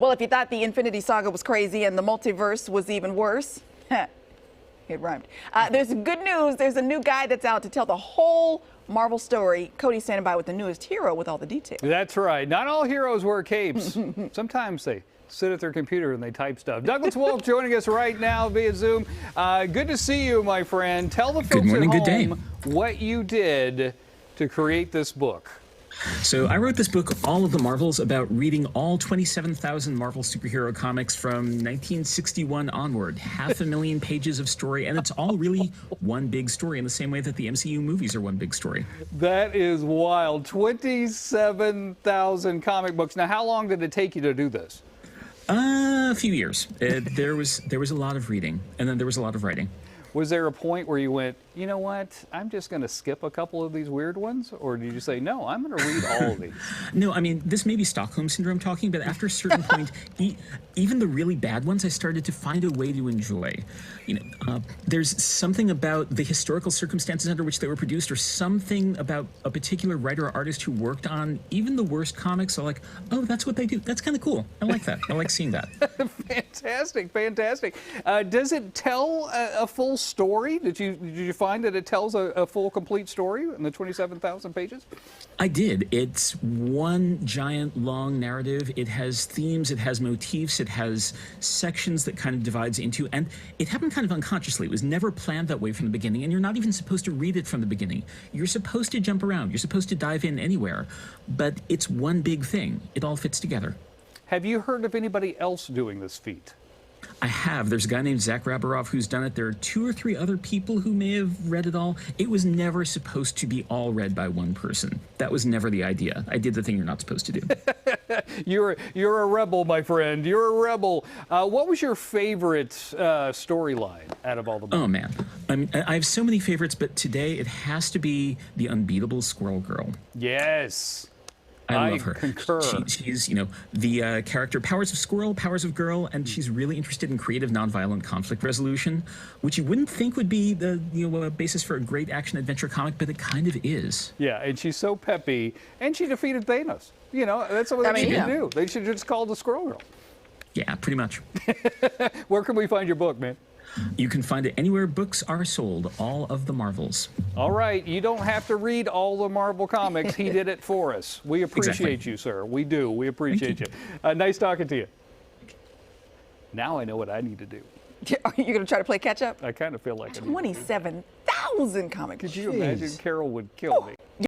Well, if you thought the Infinity Saga was crazy and the multiverse was even worse, it rhymed. There's good news. There's a new guy that's out to tell the whole Marvel story. Cody's standing by with the newest hero with all the details. That's right. Not all heroes wear capes. Sometimes they sit at their computer and they type stuff. Douglas Wolk joining us right now via Zoom. Good to see you, my friend. Tell the folks at home what you did to create this book. So I wrote this book, All of the Marvels, about reading all 27,000 Marvel superhero comics from 1961 onward. 500,000 pages of story, and it's all really one big story in the same way that the MCU movies are one big story. That is wild. 27,000 comic books. Now, how long did it take you to do this? A few years. There was a lot of reading, and then there was a lot of writing. Was there a point where you went, you know what, I'm just going to skip a couple of these weird ones? Or did you say, no, I'm going to read all of these? No, I mean, this may be Stockholm Syndrome talking, but after a certain point, even the really bad ones, I started to find a way to enjoy. There's something about the historical circumstances under which they were produced, or something about a particular writer or artist who worked on even the worst comics. So like, oh, that's what they do. That's kind of cool. I like that. I like seeing that. Fantastic, fantastic. Does it tell a full story? Did you find that it tells a full, complete story in the 27,000 pages? I did. It's one giant, long narrative. It has themes, it has motifs, it has sections that kind of divides into, and it happened kind of unconsciously. It was never planned that way from the beginning, and you're not even supposed to read it from the beginning. You're supposed to jump around. You're supposed to dive in anywhere, but it's one big thing. It all fits together. Have you heard of anybody else doing this feat? I have. There's a guy named Zach Rabaroff who's done it. There are 2 or 3 other people who may have read it all. It was never supposed to be all read by one person. That was never the idea. I did the thing you're not supposed to do. You're a rebel, my friend. You're a rebel. What was your favorite storyline out of all the books? Oh, man. I mean, I have so many favorites, but today it has to be the unbeatable Squirrel Girl. Yes. I love her. Concur. She's, the character, powers of squirrel, powers of girl, and she's really interested in creative, nonviolent conflict resolution, which you wouldn't think would be the basis for a great action-adventure comic, but it kind of is. Yeah, and she's so peppy, and she defeated Thanos. That's what they should do. They should just call the Squirrel Girl. Yeah, pretty much. Where can we find your book, man? You can find it anywhere books are sold, All of the Marvels. All right, you don't have to read all the Marvel comics. He did it for us. We appreciate you, sir. We do. We appreciate you. Nice talking to you. Now I know what I need to do. Are you going to try to play catch up? I kind of feel like 27,000 comic books. Could you imagine? Carol would kill me.